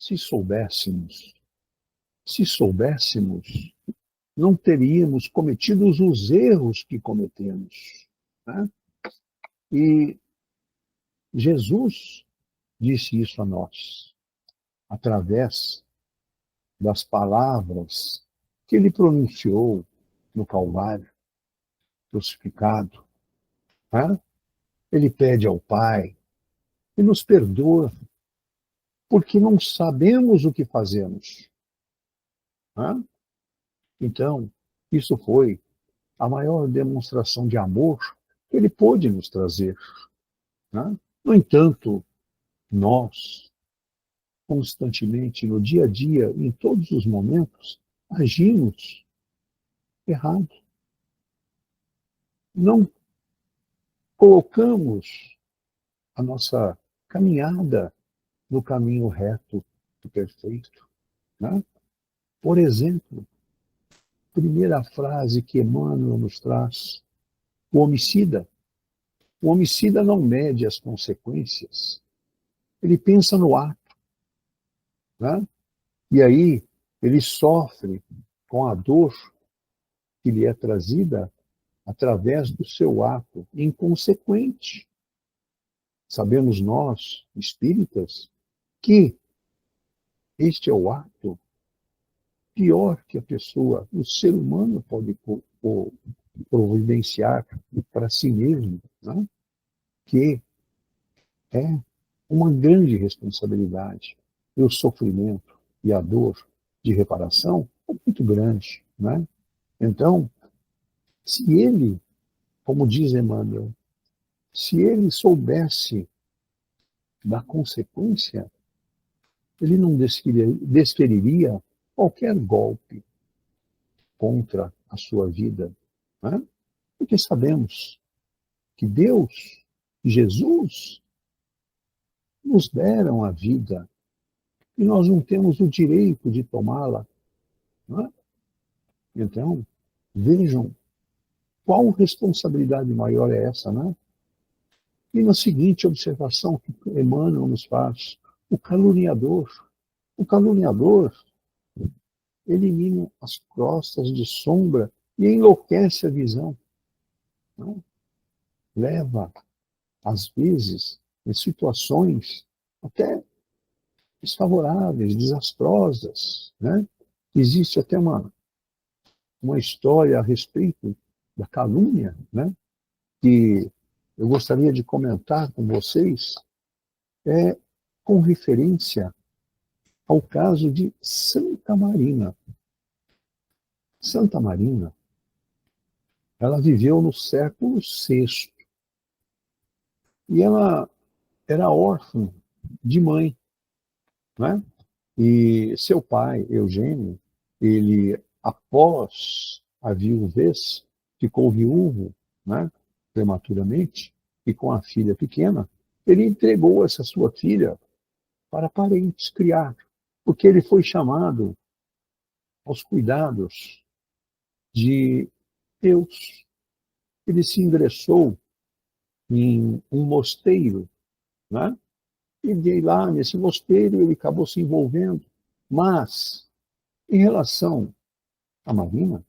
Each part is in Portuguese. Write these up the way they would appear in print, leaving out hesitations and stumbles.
Se soubéssemos, se soubéssemos, não teríamos cometido os erros que cometemos, né? E Jesus disse isso a nós, através das palavras que ele pronunciou no Calvário, crucificado, né? Ele pede ao Pai e nos perdoa, porque não sabemos o que fazemos, né? Então, isso foi a maior demonstração de amor que ele pôde nos trazer, né? No entanto, nós, constantemente, no dia a dia, em todos os momentos, agimos errado. Não colocamos a nossa caminhada no caminho reto e perfeito, né? Por exemplo, primeira frase que Emmanuel nos traz, o homicida. O homicida não mede as consequências, ele pensa no ato, né? E aí ele sofre com a dor que lhe é trazida através do seu ato inconsequente. Sabemos nós, espíritas, que este é o ato pior que a pessoa, o ser humano pode providenciar para si mesmo, né? Que é uma grande responsabilidade. E o sofrimento e a dor de reparação é muito grande, né? Então, se ele, como diz Emmanuel, se ele soubesse da consequência, ele não desferiria qualquer golpe contra a sua vida, né? Porque sabemos que Deus, Jesus, nos deram a vida e nós não temos o direito de tomá-la, né? Então, vejam qual responsabilidade maior é essa, né? E na seguinte observação que Emmanuel nos faz, o caluniador elimina as crostas de sombra e enlouquece a visão, né? Leva, às vezes, em situações até desfavoráveis, desastrosas, né? Existe até uma história a respeito da calúnia, né? Que eu gostaria de comentar com vocês, é com referência ao caso de Santa Marina. Santa Marina, ela viveu no século VI e ela era órfã de mãe, né? E seu pai, Eugênio, ele, após a viuvez, ficou viúvo, né, prematuramente, e com a filha pequena, ele entregou essa sua filha para parentes criar, porque ele foi chamado aos cuidados de Deus. Ele se ingressou em um mosteiro, né? E de lá, nesse mosteiro, ele acabou se envolvendo. Mas, em relação à Marina,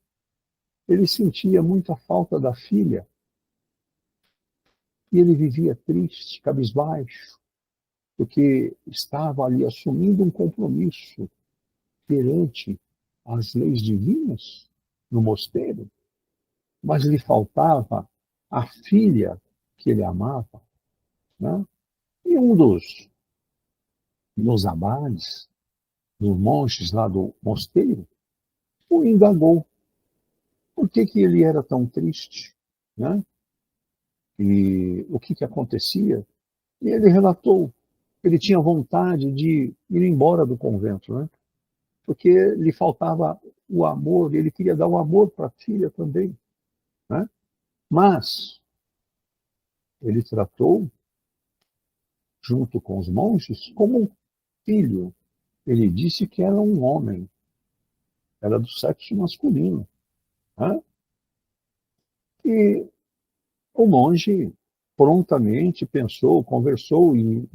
ele sentia muita falta da filha e ele vivia triste, cabisbaixo, porque estava ali assumindo um compromisso perante as leis divinas no mosteiro, mas lhe faltava a filha que ele amava, né? E um dos abades, dos monges lá do mosteiro, o indagou. Por que ele era tão triste, né? E o que acontecia? E ele relatou que ele tinha vontade de ir embora do convento, né? Porque lhe faltava o amor, ele queria dar o amor para a filha também, né? Mas ele tratou, junto com os monges, como um filho. Ele disse que era um homem, era do sexo masculino, né? E o monge prontamente pensou, conversou e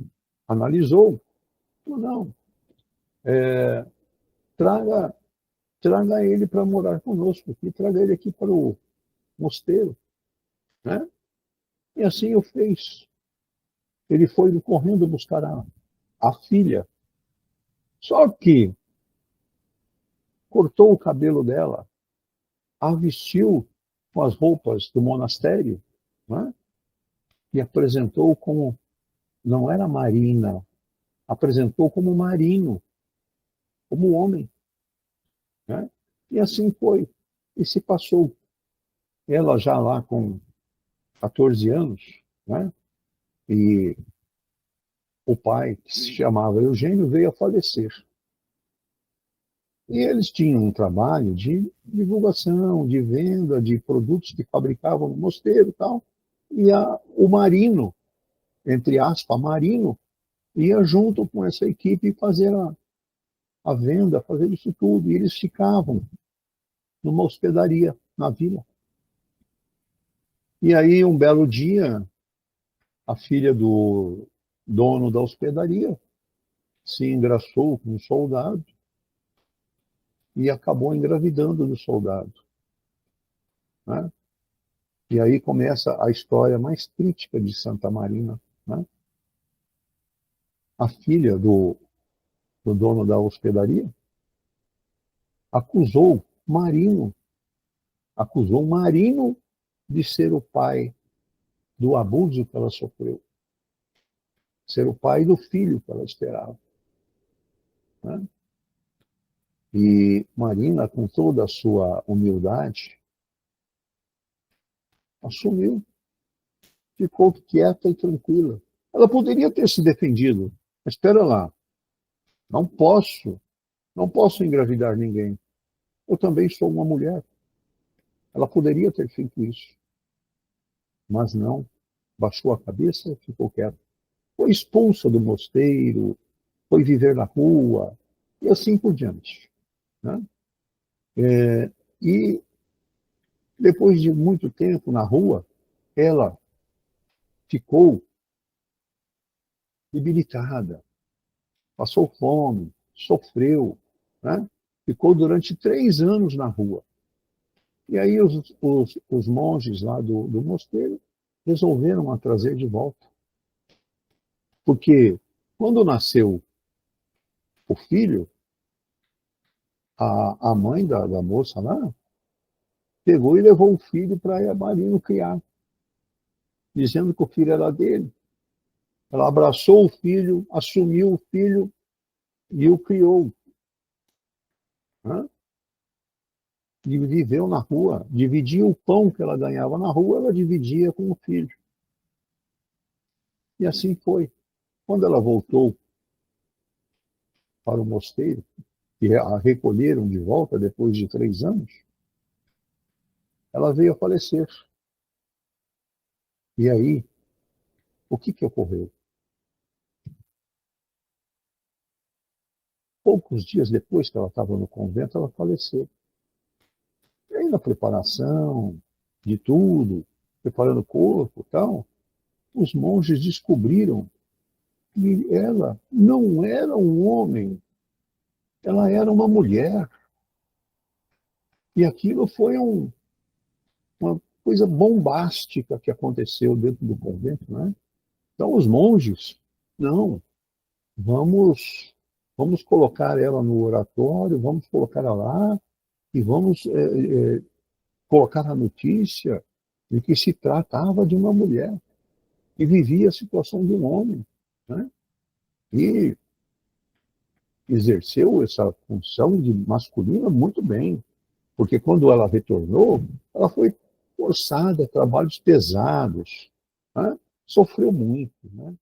analisou. Falou, não, traga, traga ele para morar conosco aqui, traga ele aqui para o mosteiro, né? E assim o fez. Ele foi correndo buscar a filha. Só que cortou o cabelo dela, a vestiu com as roupas do monastério, né? E apresentou como, não era Marina, apresentou como Marino, como homem, né? E assim foi. E se passou. Ela já lá com 14 anos, né? E o pai, que se chamava Eugênio, veio a falecer. E eles tinham um trabalho de divulgação, de venda de produtos que fabricavam no mosteiro e tal. E o Marino, entre aspas, Marino, ia junto com essa equipe fazer a venda, fazer isso tudo. E eles ficavam numa hospedaria na vila. E aí, um belo dia, a filha do dono da hospedaria se engraçou com um soldado e acabou engravidando do soldado, né? E aí começa a história mais crítica de Santa Marina, né? A filha do dono da hospedaria acusou Marino, acusou Marino de ser o pai do abuso que ela sofreu, ser o pai do filho que ela esperava, né? E Marina, com toda a sua humildade, assumiu, ficou quieta e tranquila. Ela poderia ter se defendido, mas espera lá, não posso, não posso engravidar ninguém. Eu também sou uma mulher. Ela poderia ter feito isso, mas não. Baixou a cabeça e ficou quieta. Foi expulsa do mosteiro, foi viver na rua, e assim por diante, né? E depois de muito tempo na rua, ela ficou debilitada, passou fome, sofreu, né? Ficou durante 3 anos na rua. E aí os monges lá do mosteiro resolveram a trazer de volta. Porque quando nasceu o filho, a mãe da moça lá pegou e levou o filho para Marino criar, dizendo que o filho era dele. Ela abraçou o filho, assumiu o filho e o criou, né? E viveu na rua, dividia o pão que ela ganhava na rua, ela dividia com o filho. E assim foi. Quando ela voltou para o mosteiro, e a recolheram de volta depois de 3 anos, ela veio a falecer. E aí, o que ocorreu? Poucos dias depois que ela estava no convento, ela faleceu. E aí, na preparação de tudo, preparando o corpo e tal, os monges descobriram que ela não era um homem, ela era uma mulher. E aquilo foi uma coisa bombástica que aconteceu dentro do convento, né? Então, os monges, não, vamos colocar ela no oratório, vamos colocar ela lá e vamos colocar a notícia de que se tratava de uma mulher que vivia a situação de um homem, né? E exerceu essa função de masculina muito bem, porque quando ela retornou, ela foi forçada a trabalhos pesados, né? Sofreu muito, né?